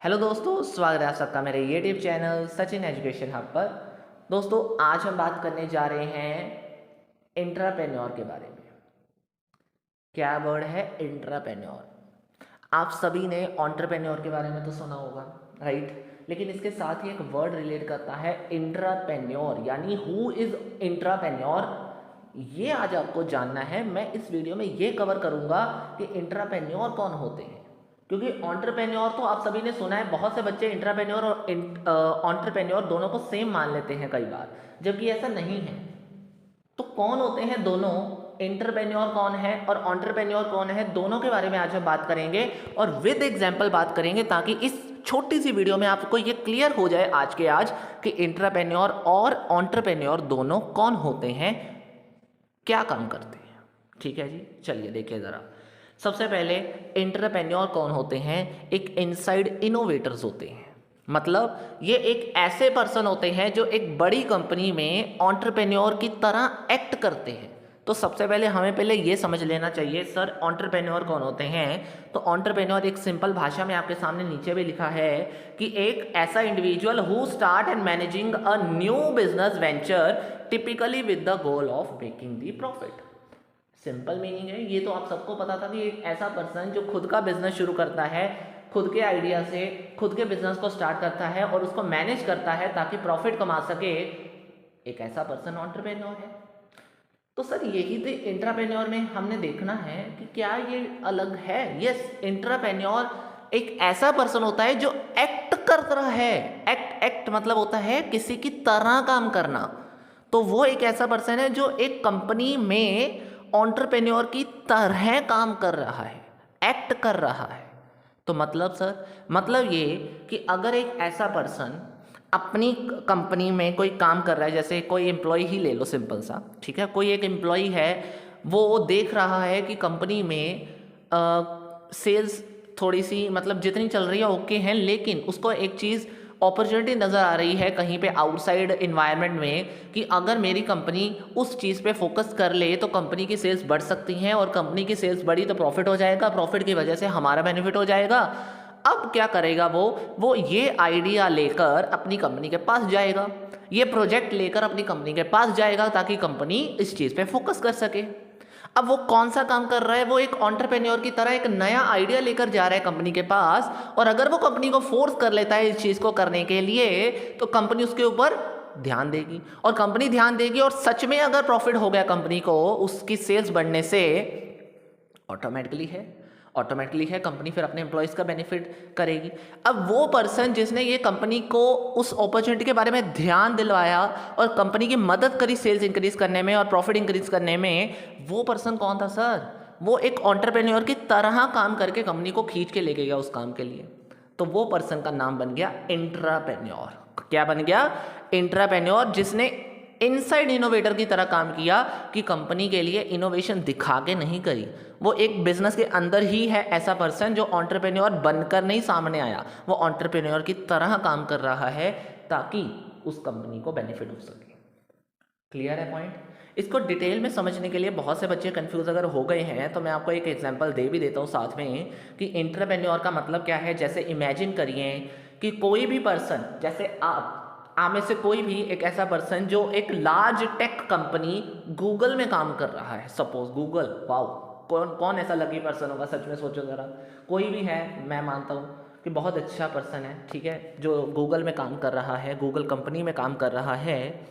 Hello दोस्तों, स्वागत है आप सबका मेरे YouTube channel Sachin education hub पर। दोस्तों, आज हम बात करने जा रहे हैं इंट्राप्रेन्योर के बारे में। क्या वर्ड है इंट्राप्रेन्योर? आप सभी ने एंटरप्रेन्योर के बारे में तो सुना होगा, राइट? लेकिन इसके साथ ही एक वर्ड रिलेट करता है इंट्राप्रेन्योर, यानी हु इज इंट्राप्रेन्योर। ये आज आपको जानना है। मैं इस वीडियो में ये कवर करूंगा कि इंट्राप्रेन्योर कौन होते हैं, क्योंकि एंटरप्रेन्योर तो आप सभी ने सुना है। बहुत से बच्चे इंट्राप्रेन्योर और एंटरप्रेन्योर दोनों को सेम मान लेते हैं कई बार, जबकि ऐसा नहीं है। तो कौन होते हैं दोनों? एंटरप्रेन्योर कौन है और एंटरप्रेन्योर कौन है, दोनों के बारे में आज हम बात करेंगे और विद एग्जांपल बात करेंगे, ताकि इस छोटी सी वीडियो में आपको ये क्लियर हो जाए आज के आज कि एंटरप्रेन्योर और एंटरप्रेन्योर दोनों कौन होते हैं, क्या काम करते हैं। ठीक है जी, चलिए देखिए ज़रा। सबसे पहले एंटरप्रेन्योर कौन होते हैं? एक इनसाइड इनोवेटर्स होते हैं। मतलब ये एक ऐसे पर्सन होते हैं जो एक बड़ी कंपनी में एंटरप्रेन्योर की तरह एक्ट करते हैं। तो सबसे पहले हमें पहले ये समझ लेना चाहिए, सर एंटरप्रेन्योर कौन होते हैं। तो एंटरप्रेन्योर एक सिंपल भाषा में आपके सामने नीचे भी लिखा है कि एक ऐसा individual who start and managing a new business venture typically with the goal of making the profit. Simple meaning है, ये तो आप सबको पता था कि एक ऐसा पर्सन जो खुद का बिजनेस शुरू करता है, खुद के आइडिया से खुद के बिजनेस को स्टार्ट करता है और उसको मैनेज करता है ताकि प्रॉफिट कमा सके, एक ऐसा पर्सन एंटरप्रेन्योर है। तो सर यही तो एंटरप्रेन्योर में हमने देखना है कि क्या ये अलग है। यस, एंटरप्रेन्योर एक ऐसा पर्सन होता है जो एक्ट कर रहा है। एक्ट मतलब होता है किसी की तरह काम करना। तो वो एक ऐसा पर्सन है जो एक कंपनी में एंटरप्रेन्योर की तरह काम कर रहा है, एक्ट कर रहा है। तो मतलब सर, मतलब ये कि अगर एक ऐसा पर्सन अपनी कंपनी में कोई काम कर रहा है, जैसे कोई एम्प्लॉय ही ले लो सिंपल सा, ठीक है, कोई एक एम्प्लॉय है, वो देख रहा है कि कंपनी में सेल्स थोड़ी सी मतलब जितनी चल रही है ओके हैं, लेकिन उसको एक चीज़ अपॉर्चुनिटी नज़र आ रही है कहीं पे आउटसाइड इन्वायरमेंट में कि अगर मेरी कंपनी उस चीज़ पे फोकस कर ले तो कंपनी की सेल्स बढ़ सकती हैं, और कंपनी की सेल्स बढ़ी तो प्रॉफिट हो जाएगा, प्रॉफिट की वजह से हमारा बेनिफिट हो जाएगा। अब क्या करेगा वो ये आइडिया लेकर अपनी कंपनी के पास जाएगा, ये प्रोजेक्ट लेकर अपनी कंपनी के पास जाएगा ताकि कंपनी इस चीज़ पे फोकस कर सके। अब वो कौन सा काम कर रहा है? वो एक एंटरप्रेन्योर की तरह एक नया आइडिया लेकर जा रहा है कंपनी के पास, और अगर वो कंपनी को फोर्स कर लेता है इस चीज़ को करने के लिए तो कंपनी उसके ऊपर ध्यान देगी, और कंपनी ध्यान देगी, और सच में अगर प्रॉफिट हो गया कंपनी को उसकी सेल्स बढ़ने से, ऑटोमेटिकली है कंपनी फिर अपने एम्प्लॉयज़ का बेनिफिट करेगी। अब वो पर्सन जिसने ये कंपनी को उस अपॉर्चुनिटी के बारे में ध्यान दिलवाया और कंपनी की मदद करी सेल्स इंक्रीज करने में और प्रॉफिट इंक्रीज करने में, वो पर्सन कौन था सर? वो एक एंटरप्रेन्योर की तरह काम करके कंपनी को खींच के लेके गया उस काम के लिए। तो वो पर्सन का नाम बन गया इंट्राप्रेन्योर। क्या बन गया? इंट्राप्रेन्योर, जिसने इनसाइड इनोवेटर की तरह काम किया कि कंपनी के लिए इनोवेशन दिखा के नहीं करी। वो एक बिजनेस के अंदर ही है ऐसा पर्सन जो एंटरप्रेन्योर बनकर नहीं सामने आया, वो एंटरप्रेन्योर की तरह काम कर रहा है ताकि उस कंपनी को बेनिफिट हो सके। क्लियर है पॉइंट? इसको डिटेल में समझने के लिए बहुत से बच्चे कंफ्यूज अगर हो गए हैं तो मैं आपको एक एग्जांपल दे भी देता हूँ साथ में कि एंटरप्रेन्योर का मतलब क्या है। जैसे इमेजिन करिए कि कोई भी पर्सन, जैसे आप में से कोई भी एक ऐसा पर्सन जो एक लार्ज टेक कंपनी गूगल में काम कर रहा है, सपोज गूगल। वाओ, कौन कौन ऐसा लकी पर्सन होगा? सच में सोचो ज़रा। कोई भी है, मैं मानता हूँ कि बहुत अच्छा पर्सन है, ठीक है, जो गूगल में काम कर रहा है, गूगल कंपनी में काम कर रहा है।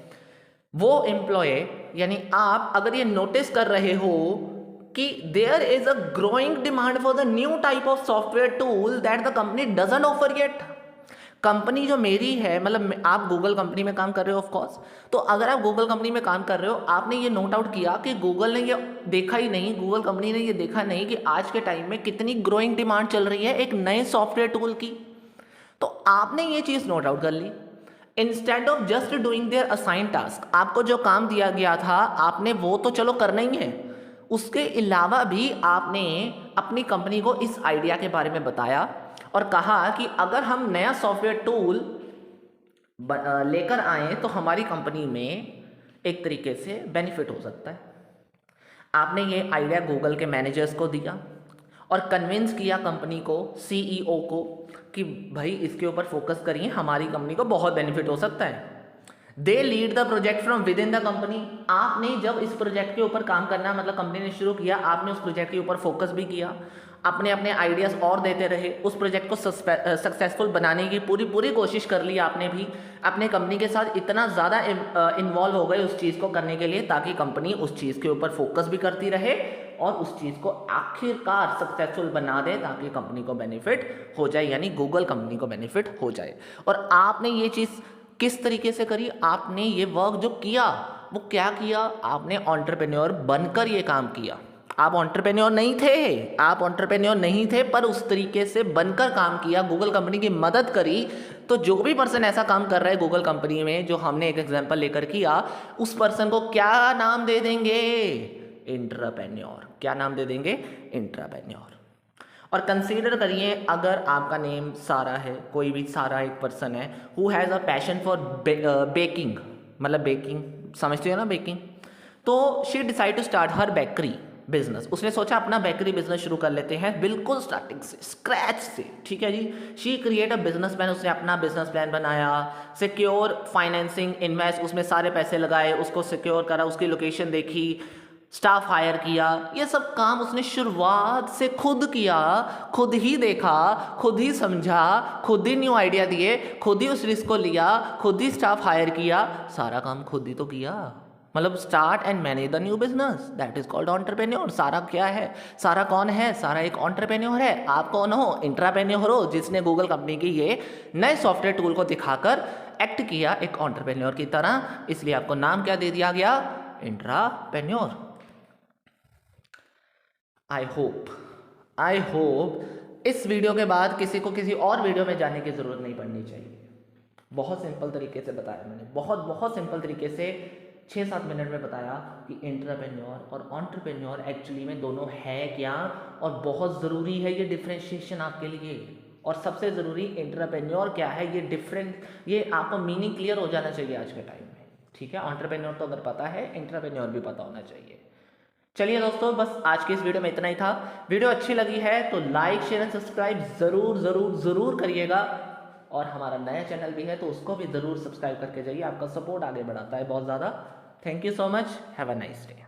वो एम्प्लॉय, यानी आप अगर ये नोटिस कर रहे हो कि there is a growing demand for the new type of software tool that the company doesn't offer yet. Company जो मेरी है, मतलब आप गूगल कंपनी में काम कर रहे हो ऑफ कोर्स, तो अगर आप गूगल कंपनी में काम कर रहे हो, आपने ये नोट आउट किया कि गूगल ने ये देखा ही नहीं, गूगल कंपनी ने ये देखा नहीं कि आज के टाइम में कितनी ग्रोइंग डिमांड चल रही है एक नए सॉफ्टवेयर टूल की। तो आपने ये चीज़ नोट आउट कर ली। Instead of just doing their assign task, आपको जो काम दिया गया था आपने वो तो चलो करना ही है, उसके अलावा भी आपने अपनी कंपनी को इस आइडिया के बारे में बताया और कहा कि अगर हम नया सॉफ्टवेयर टूल लेकर आए तो हमारी कंपनी में एक तरीके से बेनिफिट हो सकता है। आपने ये आइडिया गूगल के मैनेजर्स को दिया और कन्विंस किया कंपनी को, सीईओ को, कि भाई इसके ऊपर फोकस करिए, हमारी कंपनी को बहुत बेनिफिट हो सकता है। They lead the project from with in the company. आपने जब इस प्रोजेक्ट के ऊपर काम करना मतलब कंपनी ने शुरू किया, आपने उस प्रोजेक्ट के ऊपर फोकस भी किया, अपने अपने आइडियाज़ और देते रहे, उस प्रोजेक्ट को सक्सेसफुल बनाने की पूरी कोशिश कर ली आपने भी, अपने कंपनी के साथ इतना ज़्यादा इन्वॉल्व हो गए उस चीज़ को करने के लिए ताकि कंपनी उस चीज़ के ऊपर फोकस भी करती रहे और उस चीज़ को आखिरकार सक्सेसफुल बना दे ताकि कंपनी को बेनिफिट हो जाए, यानी गूगल कंपनी को बेनिफिट हो जाए। और आपने ये चीज़ किस तरीके से करी? आपने ये वर्क जो किया वो क्या किया? आपने एंटरप्रेन्योर बनकर ये काम किया। आप एंटरप्रेन्योर नहीं थे, आप एंटरप्रेन्योर नहीं थे, पर उस तरीके से बनकर काम किया, गूगल कंपनी की मदद करी। तो जो भी पर्सन ऐसा काम कर रहा है गूगल कंपनी में, जो हमने एक एग्जांपल लेकर किया, उस पर्सन को क्या नाम दे देंगे? एंटरप्रेन्योर। क्या नाम दे देंगे? एंटरप्रेन्योर। और कंसीडर करिए अगर आपका नेम सारा है, कोई भी सारा एक पर्सन है who has a passion for baking, मतलब बेकिंग समझते हो ना, बेकिंग। तो she decide to start her bakery business. उसने सोचा अपना बेकरी बिजनेस शुरू कर लेते हैं बिल्कुल स्टार्टिंग से, स्क्रैच से, ठीक है जी। She create a business plan, उसने अपना बिजनेस प्लान बनाया, सिक्योर फाइनेंसिंग, इन्वेस्ट, उसमें सारे पैसे लगाए, उसको सिक्योर करा, उसकी लोकेशन देखी, स्टाफ हायर किया। ये सब काम उसने शुरुआत से खुद किया, खुद ही देखा, खुद ही समझा, खुद ही न्यू आइडिया दिए, खुद ही उस रिस्क को लिया, खुद ही स्टाफ हायर किया, सारा काम खुद ही तो किया। मतलब start and manage the new business, that is called entrepreneur. सारा क्या है? सारा कौन है? सारा एक एंटरप्रेन्योर है। आप कौन हो? इंट्राप्रेन्योर हो, जिसने गूगल कंपनी की ये नए सॉफ्टवेयर टूल को दिखाकर एक्ट किया एक एंटरप्रेन्योर की तरह, इसलिए आपको नाम क्या दे दिया गया? इंट्राप्रेन्योर। आई होप इस वीडियो के बाद किसी को किसी और वीडियो में जाने की ज़रूरत नहीं पड़नी चाहिए। बहुत सिंपल तरीके से बताया मैंने, बहुत सिंपल तरीके से 6-7 मिनट में बताया कि एंटरप्रेन्योर और एंटरप्रेन्योर एक्चुअली में दोनों है क्या, और बहुत ज़रूरी है ये डिफ्रेंशिएशन आपके लिए। और सबसे ज़रूरी एंटरप्रेन्योर क्या है, ये डिफरेंट, ये आपको मीनिंग क्लियर हो जाना चाहिए आज के टाइम में, ठीक है। एंटरप्रेन्योर तो अगर पता है, एंटरप्रेन्योर भी पता होना चाहिए। चलिए दोस्तों, बस आज की इस वीडियो में इतना ही था। वीडियो अच्छी लगी है तो लाइक, शेयर एंड सब्सक्राइब ज़रूर करिएगा। और हमारा नया चैनल भी है तो उसको भी ज़रूर सब्सक्राइब करके जाइए, आपका सपोर्ट आगे बढ़ाता है बहुत ज़्यादा। Thank you so much, have a nice day.